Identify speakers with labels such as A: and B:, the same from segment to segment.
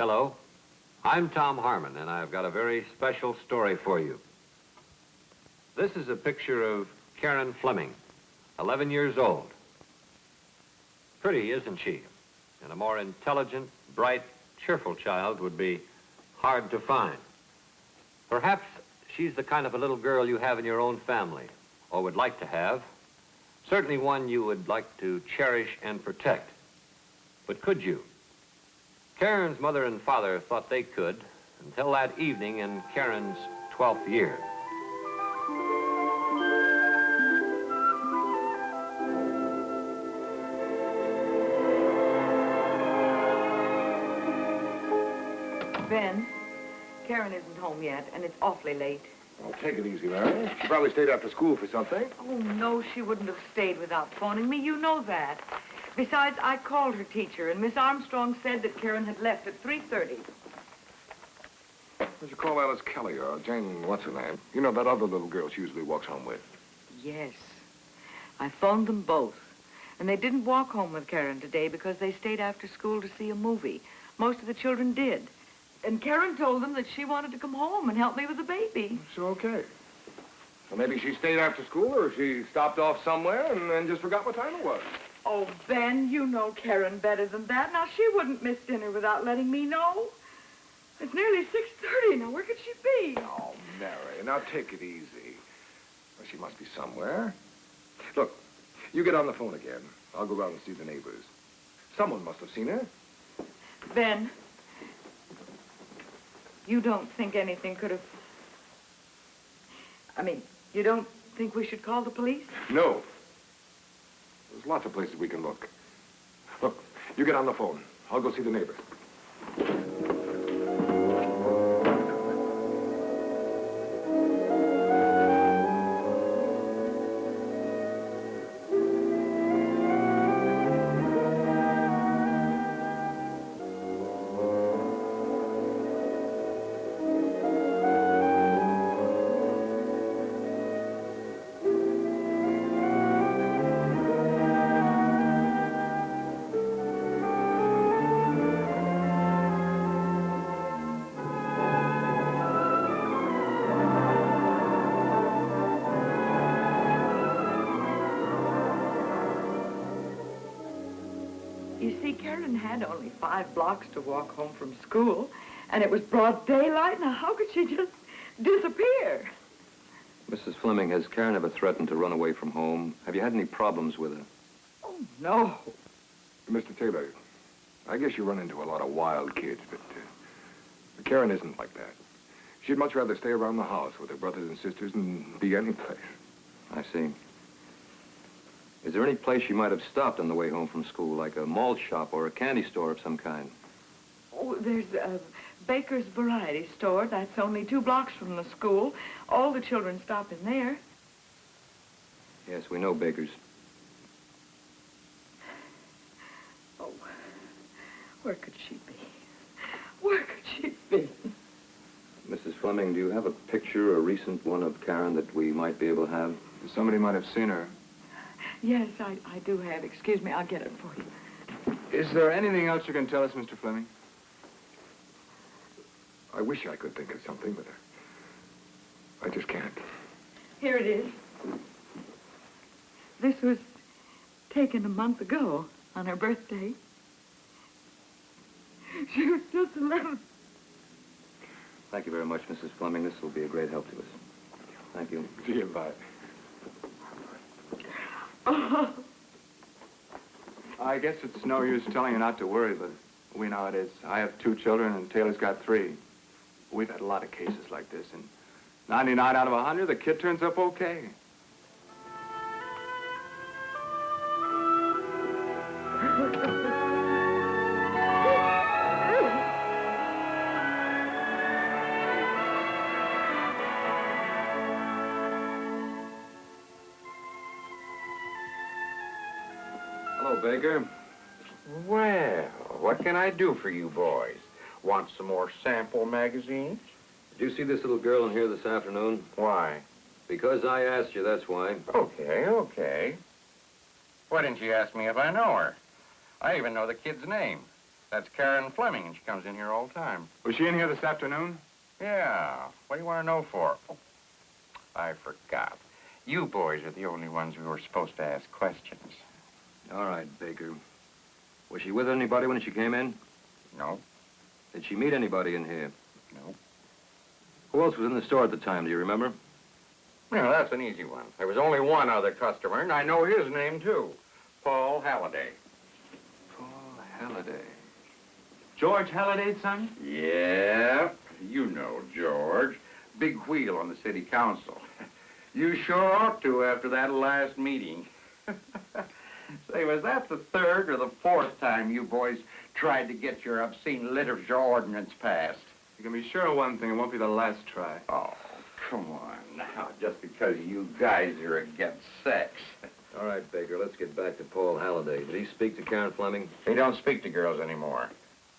A: Hello, I'm Tom Harmon, and I've got a very special story for you. This is a picture of Karen Fleming, 11 years old. Pretty, isn't she? And a more intelligent, bright, cheerful child would be hard to find. Perhaps she's the kind of a little girl you have in your own family, or would like to have. Certainly one you would like to cherish and protect. But could you? Karen's mother and father thought they could until that evening in Karen's 12th year.
B: Ben, Karen isn't home yet, and it's awfully late.
C: Well, take it easy, Mary. She probably stayed after school for something.
B: Oh, no, she wouldn't have stayed without phoning me. You know that. Besides, I called her teacher, and Miss Armstrong said that Karen had left at 3:30.
C: Did you call Alice Kelly or Jane, what's her name? You know, that other little girl she usually walks home with.
B: Yes. I phoned them both. And they didn't walk home with Karen today because they stayed after school to see a movie. Most of the children did. And Karen told them that she wanted to come home and help me with the baby.
C: So, okay. Well, maybe she stayed after school, or she stopped off somewhere and then just forgot what time it was.
B: Oh, Ben, you know Karen better than that. Now, she wouldn't miss dinner without letting me know. It's nearly 6:30. Now, where could she be?
C: Oh, Mary, now take it easy. Well, she must be somewhere. Look, you get on the phone again. I'll go around and see the neighbors. Someone must have seen her.
B: Ben, you don't think anything could have... I mean, you don't think we should call the police?
C: No. There's lots of places we can look. Look, you get on the phone. I'll go see the neighbor.
B: You see, Karen had only 5 blocks to walk home from school, and it was broad daylight. Now, how could she just disappear?
A: Mrs. Fleming, has Karen ever threatened to run away from home? Have you had any problems with her?
B: Oh, no.
C: Mr. Taylor, I guess you run into a lot of wild kids, but Karen isn't like that. She'd much rather stay around the house with her brothers and sisters than be any place.
A: I see. Is there any place she might have stopped on the way home from school, like a malt shop or a candy store of some kind?
B: Oh, there's a Baker's Variety Store. That's only 2 blocks from the school. All the children stop in there.
A: Yes, we know Baker's.
B: Oh, where could she be? Where could she be?
A: Mrs. Fleming, do you have a picture, a recent one of Karen that we might be able to have?
C: Somebody might have seen her.
B: Yes, I do have. Excuse me, I'll get it for you.
D: Is there anything else you can tell us, Mr. Fleming?
C: I wish I could think of something, but I just can't.
B: Here it is. This was taken a month ago on her birthday. She was just 11.
A: Thank you very much, Mrs. Fleming. This will be a great help to us. Thank you.
C: See you, bye.
B: Oh.
D: I guess it's no use telling you not to worry, but we know it is. I have 2 children, and Taylor's got 3. We've had a lot of cases like this, and 99 out of 100, the kid turns up okay.
A: Hello, Baker.
E: Well, what can I do for you boys? Want some more sample magazines?
A: Did you see this little girl in here this afternoon?
E: Why?
A: Because I asked you, that's why.
E: Okay, okay. Why didn't you ask me if I know her? I even know the kid's name. That's Karen Fleming, and she comes in here all the time.
D: Was she in here this afternoon?
E: Yeah. What do you want to know for? Oh, I forgot. You boys are the only ones who were supposed to ask questions.
C: All right, Baker. Was she with anybody when she came in?
E: No.
C: Did she meet anybody in here?
E: No.
C: Who else was in the store at the time, do you remember?
E: Yeah, that's an easy one. There was only one other customer, and I know his name, too. Paul Halliday.
C: Paul Halliday.
D: George Halliday's son?
E: Yeah, you know George. Big wheel on the city council. You sure ought to after that last meeting. Say, was that the third or the fourth time you boys tried to get your obscene literature ordinance passed?
D: You can be sure of one thing, it won't be the last try.
E: Oh, come on now, just because you guys are against sex.
C: All right, Baker, let's get back to Paul Halliday. Did he speak to Karen Fleming?
E: He don't speak to girls anymore.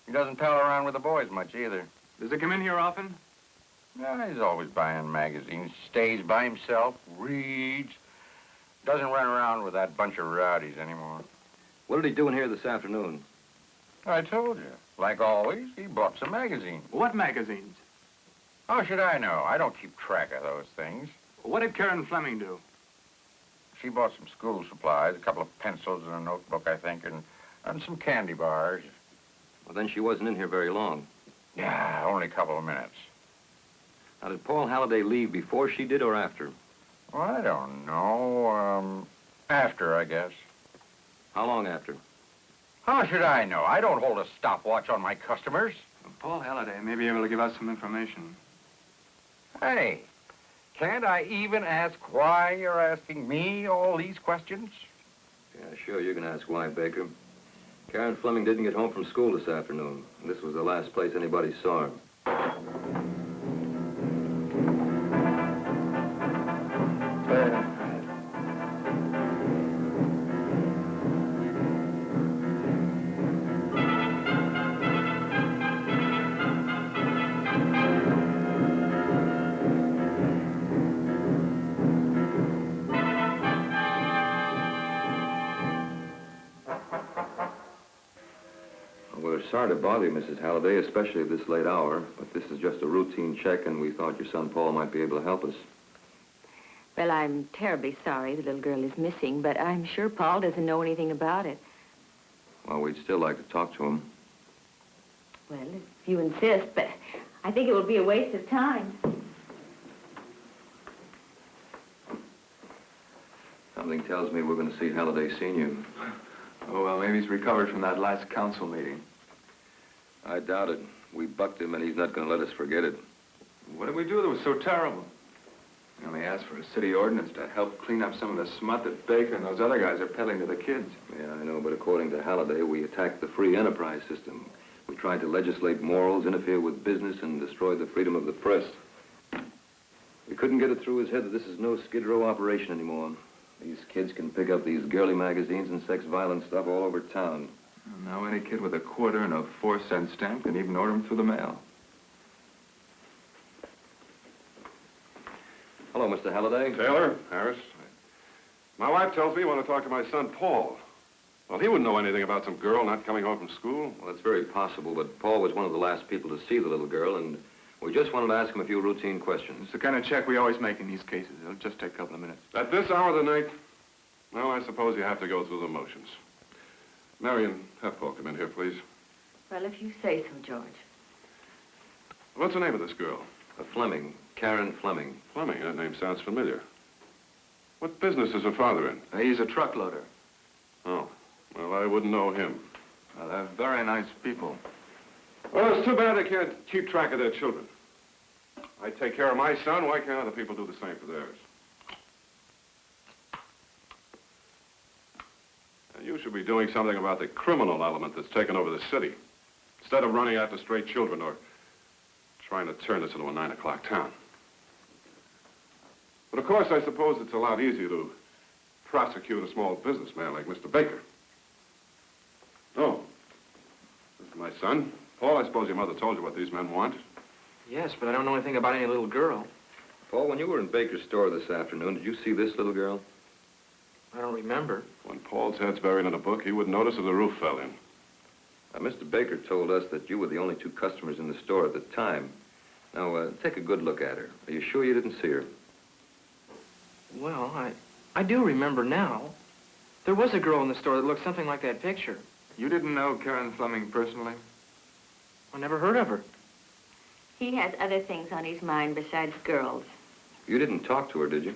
E: He doesn't pal around with the boys much either.
D: Does he come in here often?
E: Yeah, he's always buying magazines, stays by himself, reads. Doesn't run around with that bunch of rowdies anymore.
C: What did he do in here this afternoon?
E: I told you. Like always, he bought some magazines.
D: What magazines?
E: How should I know? I don't keep track of those things.
D: What did Karen Fleming do?
E: She bought some school supplies, a couple of pencils and a notebook, I think, and some candy bars.
C: Well, then she wasn't in here very long.
E: Yeah, only a couple of minutes.
C: Now, did Paul Halliday leave before she did or after?
E: Well, I don't know. After, I guess.
C: How long after?
E: How should I know? I don't hold a stopwatch on my customers.
D: Well, Paul Halliday may be able to give us some information.
E: Hey, can't I even ask why you're asking me all these questions?
C: Yeah, sure, you can ask why, Baker. Karen Fleming didn't get home from school this afternoon. This was the last place anybody saw her. We're sorry to bother you, Mrs. Halliday, especially at this late hour, but this is just a routine check, and we thought your son Paul might be able to help us.
F: Well, I'm terribly sorry the little girl is missing, but I'm sure Paul doesn't know anything about it.
C: Well, we'd still like to talk to him.
F: Well, if you insist, but I think it will be a waste of time.
C: Something tells me we're going to see Halliday Sr.
D: Oh, well, maybe he's recovered from that last council meeting.
C: I doubt it. We bucked him, and he's not going to let us forget it.
D: What did we do that was so terrible? We only asked for a city ordinance to help clean up some of the smut that Baker and those other guys are peddling to the kids.
C: Yeah, I know, but according to Halliday, we attacked the free enterprise system. We tried to legislate morals, interfere with business, and destroy the freedom of the press. We couldn't get it through his head that this is no Skid Row operation anymore. These kids can pick up these girly magazines and sex-violent stuff all over town.
D: Now any kid with a quarter and a 4-cent stamp can even order them through the mail.
C: Hello, Mr. Halliday.
G: Taylor, Harris. My wife tells me you want to talk to my son, Paul. Well, he wouldn't know anything about some girl not coming home from school.
C: Well, it's very possible, but Paul was one of the last people to see the little girl, and we just wanted to ask him a few routine questions.
D: It's the kind of check we always make in these cases. It'll just take a couple of minutes.
G: At this hour of the night, well, I suppose you have to go through the motions. Marion, have Paul come in here, please.
F: Well, if you say so, George.
G: What's the name of this girl?
C: Fleming. Karen Fleming.
G: Fleming, that name sounds familiar. What business is her father in?
D: He's a truck loader.
G: Oh, well, I wouldn't know him.
D: Well, they're very nice people.
G: Well, it's too bad they can't keep track of their children. I take care of my son. Why can't other people do the same for theirs? Now, you should be doing something about the criminal element that's taken over the city, instead of running after stray children or trying to turn this into a 9 o'clock town. But of course, I suppose it's a lot easier to prosecute a small businessman like Mr. Baker. Oh, this is my son. Paul, I suppose your mother told you what these men want.
H: Yes, but I don't know anything about any little girl.
C: Paul, when you were in Baker's store this afternoon, did you see this little girl?
H: I don't remember.
G: When Paul's head's buried in a book, he would notice if the roof fell in.
C: Mr. Baker told us that you were the only two customers in the store at the time. Now, take a good look at her. Are you sure you didn't see her?
H: Well, I do remember now. There was a girl in the store that looked something like that picture.
D: You didn't know Karen Fleming personally?
H: I never heard of her.
F: He has other things on his mind besides girls.
C: You didn't talk to her, did you?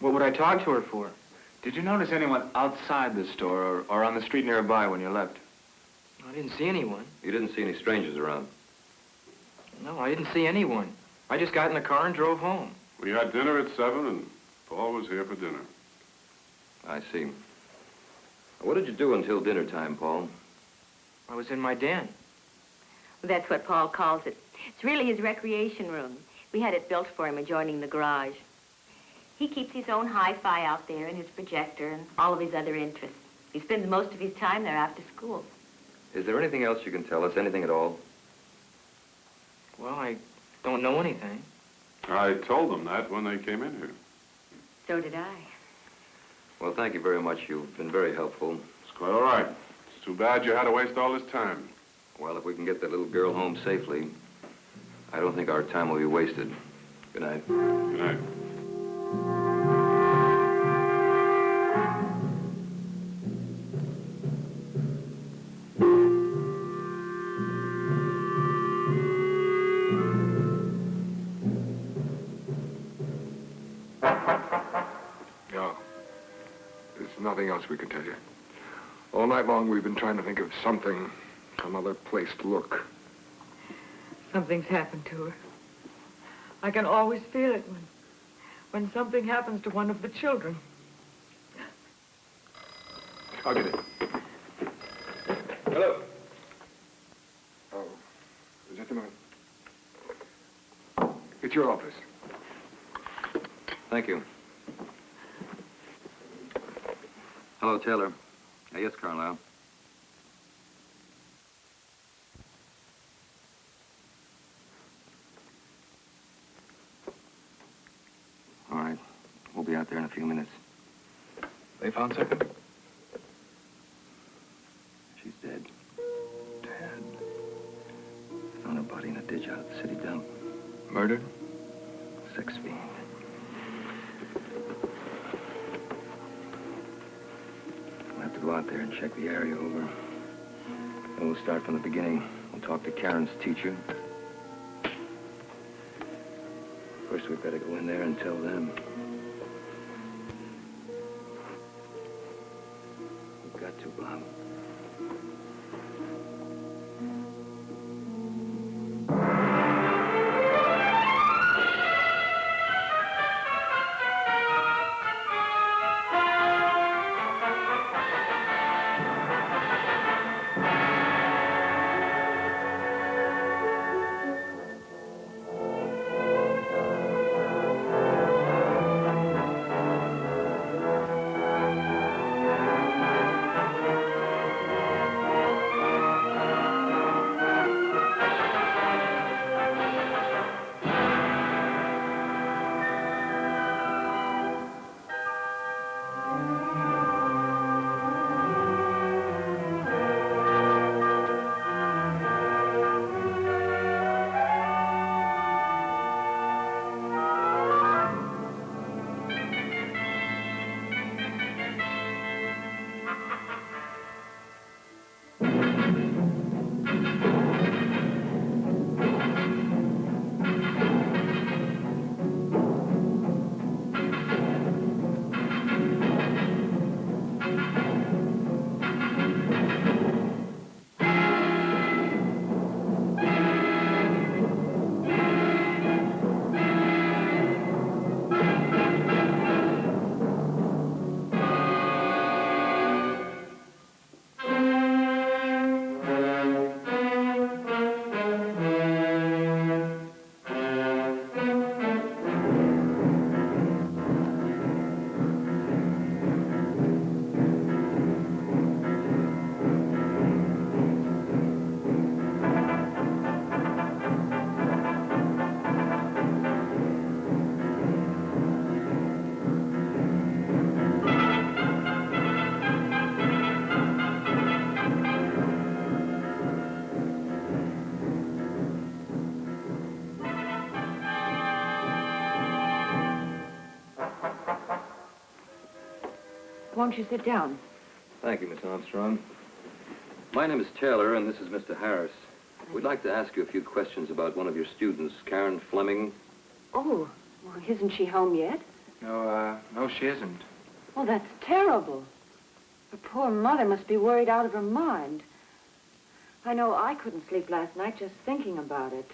H: What would I talk to her for?
D: Did you notice anyone outside the store or on the street nearby when you left?
H: I didn't see anyone.
C: You didn't see any strangers around?
H: No, I didn't see anyone. I just got in the car and drove home.
G: We had dinner at 7, and Paul was here for dinner.
C: I see. What did you do until dinner time, Paul?
H: I was in my den.
F: Well, that's what Paul calls it. It's really his recreation room. We had it built for him adjoining the garage. He keeps his own hi-fi out there and his projector and all of his other interests. He spends most of his time there after school.
C: Is there anything else you can tell us? Anything at all?
H: Well, I don't know anything.
G: I told them that when they came in here.
F: So did I.
C: Well, thank you very much. You've been very helpful.
G: It's quite all right. It's too bad you had to waste all this time.
C: Well, if we can get that little girl home safely, I don't think our time will be wasted. Good night.
G: Good night.
I: No. There's nothing else we can tell you. All night long, we've been trying to think of something, some other place to look.
B: Something's happened to her. I can always feel it when something happens to one of the children.
I: I'll get it.
C: Hello.
I: Oh, is that the man? It's your office.
C: Thank you. Hello, Taylor. Yes, Carlisle. All right. We'll be out there in a few minutes.
I: They found something?
C: She's dead.
I: Dead.
C: Found her body in a ditch out at the city dump.
I: Murdered?
C: Sex fiend. We'll have to go out there and check the area over. Then we'll start from the beginning. We'll talk to Karen's teacher. First, we've got to go in there and tell them. We've got to, Bob.
B: Won't you sit down?
C: Thank you, Miss Armstrong. My name is Taylor, and this is Mr. Harris. We'd like to ask you a few questions about one of your students, Karen Fleming.
J: Oh, well, isn't she home yet?
D: No, she isn't.
J: Oh, that's terrible. Her poor mother must be worried out of her mind. I know I couldn't sleep last night just thinking about it.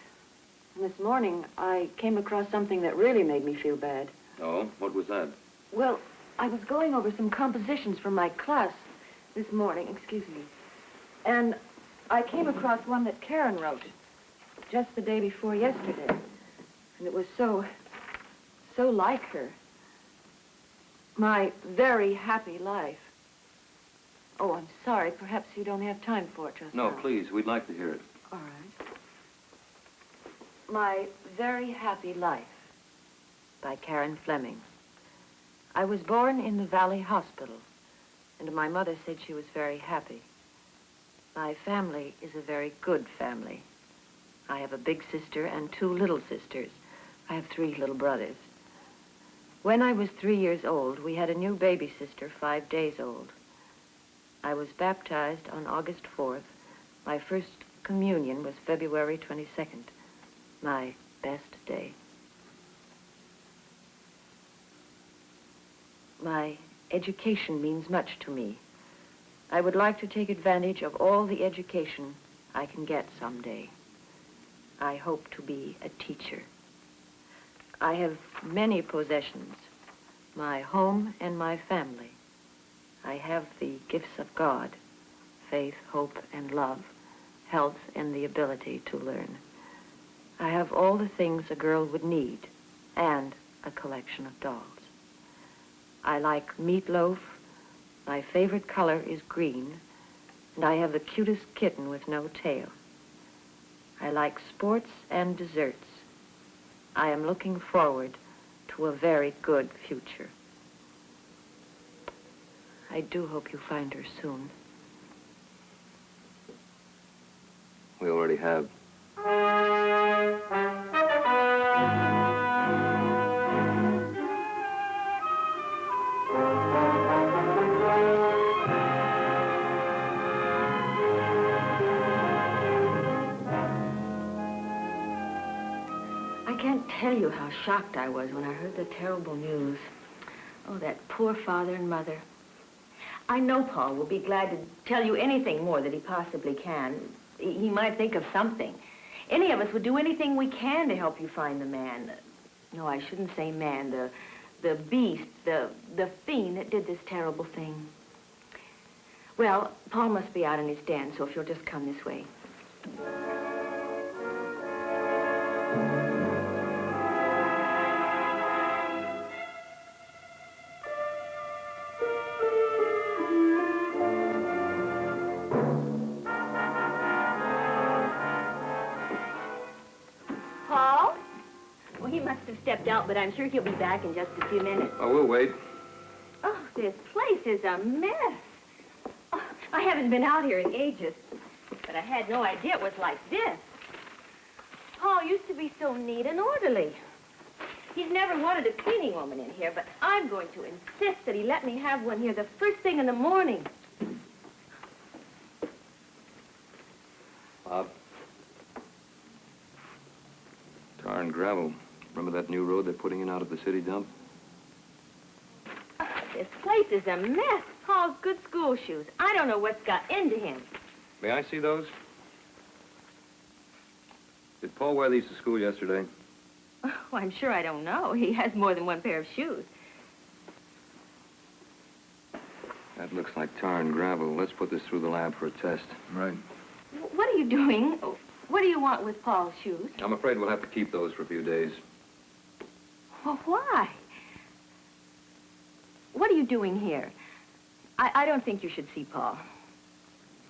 J: And this morning, I came across something that really made me feel bad.
C: Oh, what was that?
J: Well, I was going over some compositions from my class this morning, excuse me. And I came across one that Karen wrote just the day before yesterday. And it was so like her. My very happy life. Oh, I'm sorry. Perhaps you don't have time for it just now.
C: No, please. We'd like to hear it.
J: All right. My very happy life by Karen Fleming. I was born in the Valley Hospital, and my mother said she was very happy. My family is a very good family. I have a big sister and 2 little sisters. I have 3 little brothers. When I was 3 years old, we had a new baby sister, 5 days old. I was baptized on August 4th. My first communion was February 22nd, my best day. My education means much to me. I would like to take advantage of all the education I can get someday. I hope to be a teacher. I have many possessions, my home and my family. I have the gifts of God, faith, hope, and love, health, and the ability to learn. I have all the things a girl would need, and a collection of dolls. I like meatloaf. My favorite color is green, and I have the cutest kitten with no tail. I like sports and desserts. I am looking forward to a very good future. I do hope you find her soon.
C: We already have.
F: I can't tell you how shocked I was when I heard the terrible news. Oh, that poor father and mother. I know Paul will be glad to tell you anything more that he possibly can. He might think of something. Any of us would do anything we can to help you find the man. No, I shouldn't say man. The beast, the fiend that did this terrible thing. Well, Paul must be out in his den, so if you'll just come this way. Stepped out, but I'm sure he'll be back in just a few minutes.
C: Oh, we'll wait.
F: Oh, this place is a mess. Oh, I haven't been out here in ages, but I had no idea it was like this. Paul used to be so neat and orderly. He's never wanted a cleaning woman in here, but I'm going to insist that he let me have one here the first thing in the morning.
C: Bob. Tar and gravel. Remember that new road they're putting in out of the city dump?
F: Oh, this place is a mess. Paul's good school shoes. I don't know what's got into him.
C: May I see those? Did Paul wear these to school yesterday?
F: Oh, I'm sure I don't know. He has more than one pair of shoes.
C: That looks like tar and gravel. Let's put this through the lab for a test.
D: Right.
F: What are you doing? What do you want with Paul's shoes?
C: I'm afraid we'll have to keep those for a few days.
F: Well, why? What are you doing here? I don't think you should see Paul.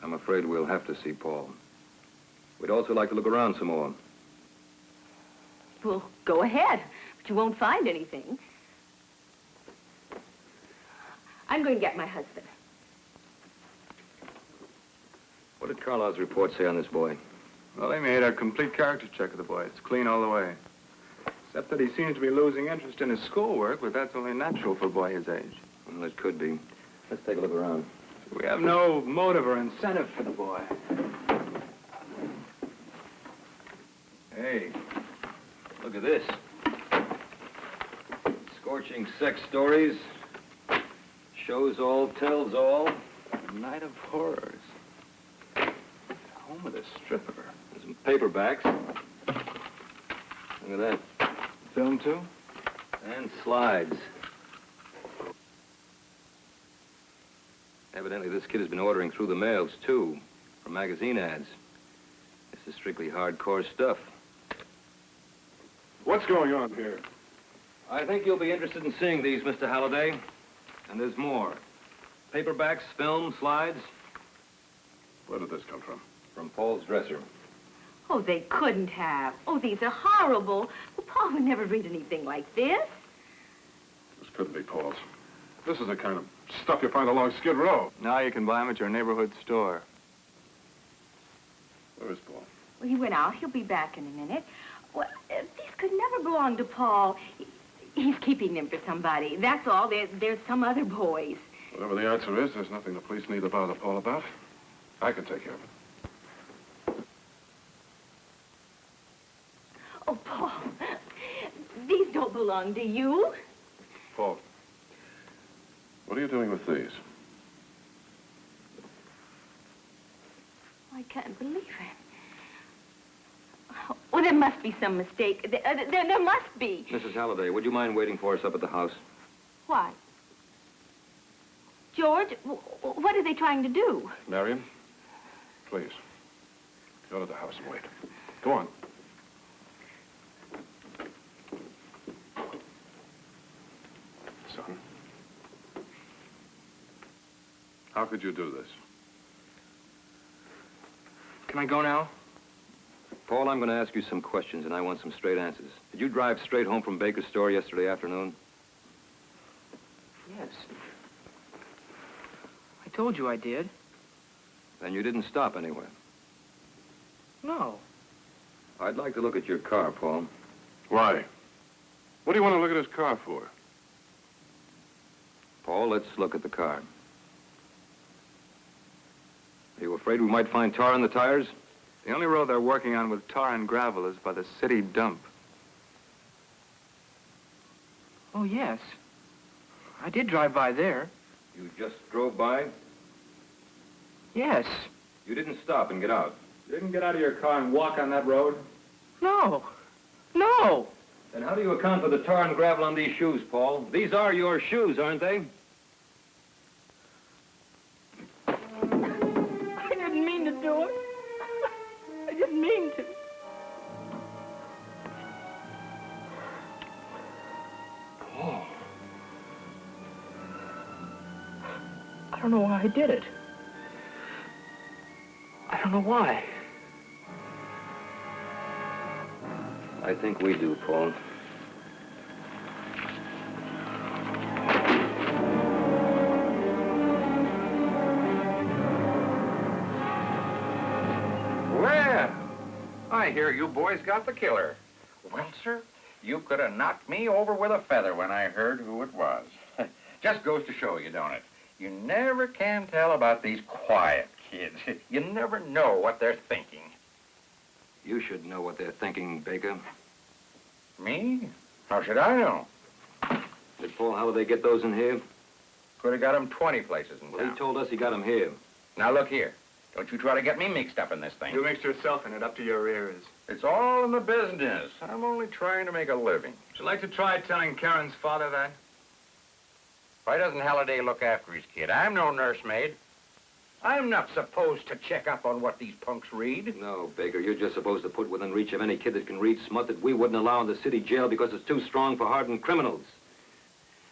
C: I'm afraid we'll have to see Paul. We'd also like to look around some more.
F: Well, go ahead, but you won't find anything. I'm going to get my husband.
C: What did Carlisle's report say on this boy?
D: Well, they made a complete character check of the boy. It's clean all the way. Except that he seems to be losing interest in his schoolwork, but that's only natural for a boy his age.
C: Well, it could be. Let's take a look around.
D: We have no motive or incentive for the boy.
C: Hey, look at this. Scorching sex stories. Shows all, tells all.
D: A night of horrors. Home of the stripper.
C: There's some paperbacks. Look at that.
D: Film, too?
C: And slides. Evidently, this kid has been ordering through the mails, too, for magazine ads. This is strictly hardcore stuff.
G: What's going on here?
C: I think you'll be interested in seeing these, Mr. Halliday. And there's more. Paperbacks, film, slides.
G: Where did this come from?
C: From Paul's dresser.
F: Oh, they couldn't have. Oh, these are horrible. Well, Paul would never read anything like this.
G: This couldn't be Paul's. This is the kind of stuff you find along Skid Row.
D: Now you can buy them at your neighborhood store.
G: Where is Paul?
F: Well, he went out. He'll be back in a minute. Well, these could never belong to Paul. He's keeping them for somebody. That's all. There's some other boys.
G: Whatever the answer is, there's nothing the police need to bother Paul about. I can take care of it.
F: Oh, Paul, these don't belong to you.
G: Paul, what are you doing with these?
F: I can't believe it. Oh, there must be some mistake. There must be.
C: Mrs. Halliday, would you mind waiting for us up at the house?
F: Why? George, what are they trying to do?
G: Marion, please, go to the house and wait. Go on. Son, how could you do this?
H: Can I go now?
C: Paul, I'm going to ask you some questions, and I want some straight answers. Did you drive straight home from Baker's store yesterday afternoon?
H: Yes. I told you I did.
C: Then you didn't stop anywhere.
H: No.
C: I'd like to look at your car, Paul.
G: Why? What do you want to look at his car for?
C: Paul, let's look at the car. Are you afraid we might find tar in the tires?
D: The only road they're working on with tar and gravel is by the city dump.
H: Oh, yes. I did drive by there.
C: You just drove by?
H: Yes.
C: You didn't stop and get out?
D: You didn't get out of your car and walk on that road?
H: No. No.
C: Then how do you account for the tar and gravel on these shoes, Paul? These are your shoes, aren't they?
F: I didn't mean to do it. I didn't mean to.
H: Paul. I don't know why I did it. I don't know why.
C: I think we do, Paul.
E: Well, I hear you boys got the killer. Well, sir, you could have knocked me over with a feather when I heard who it was. Just goes to show you, don't it? You never can tell about these quiet kids. You never know what they're thinking.
C: You should know what they're thinking, Baker.
E: Me? How should I know?
C: Did Paul Halliday get those in here?
E: Could have got them 20 places in
C: Well,
E: town.
C: he told us he got them here.
E: Now, look here. Don't you try to get me mixed up in this thing.
D: You mixed yourself in it up to your ears.
E: It's all in the business. I'm only trying to make a living.
D: Would you like to try telling Karen's father that?
E: Why doesn't Halliday look after his kid? I'm no nursemaid. I'm not supposed to check up on what these punks read.
C: No, Baker, you're just supposed to put within reach of any kid that can read smut that we wouldn't allow in the city jail because it's too strong for hardened criminals.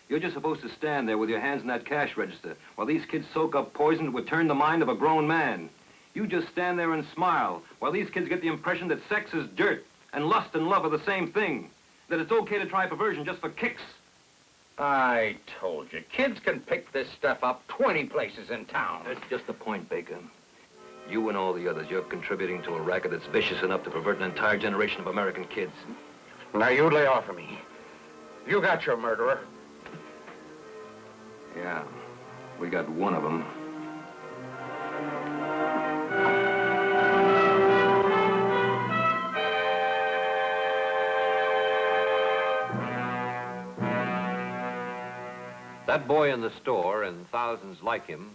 C: You're just supposed to stand there with your hands in that cash register while these kids soak up poison that would turn the mind of a grown man. You just stand there and smile while these kids get the impression that sex is dirt and lust and love are the same thing, that it's okay to try perversion just for kicks.
E: I told you, kids can pick this stuff up 20 places in town.
C: That's just the point, Baker. You and all the others, you're contributing to a racket that's vicious enough to pervert an entire generation of American kids.
E: Now, you lay off of me. You got your murderer.
C: Yeah. We got one of them.
A: That boy in the store and thousands like him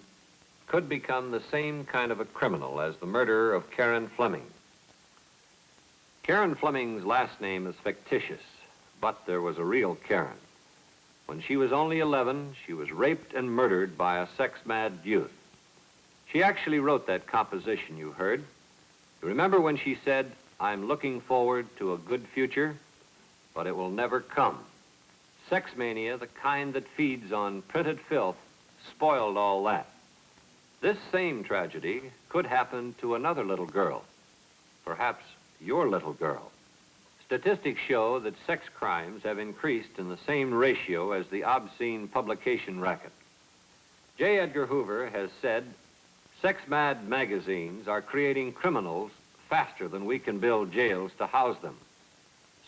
A: could become the same kind of a criminal as the murderer of Karen Fleming. Karen Fleming's last name is fictitious, but there was a real Karen. When she was only 11, she was raped and murdered by a sex-mad youth. She actually wrote that composition you heard. You remember when she said, "I'm looking forward to a good future, but it will never come." Sex mania, the kind that feeds on printed filth, spoiled all that. This same tragedy could happen to another little girl, perhaps your little girl. Statistics show that sex crimes have increased in the same ratio as the obscene publication racket. J. Edgar Hoover has said, "Sex-mad magazines are creating criminals faster than we can build jails to house them."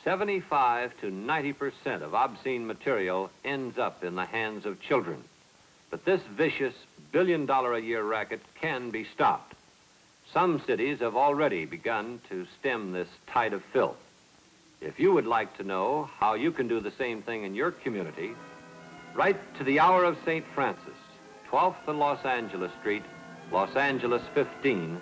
A: 75 to 90% of obscene material ends up in the hands of children. But this vicious billion-dollar-a-year racket can be stopped. Some cities have already begun to stem this tide of filth. If you would like to know how you can do the same thing in your community, write to the Hour of St. Francis, 12th and Los Angeles Street, Los Angeles 15,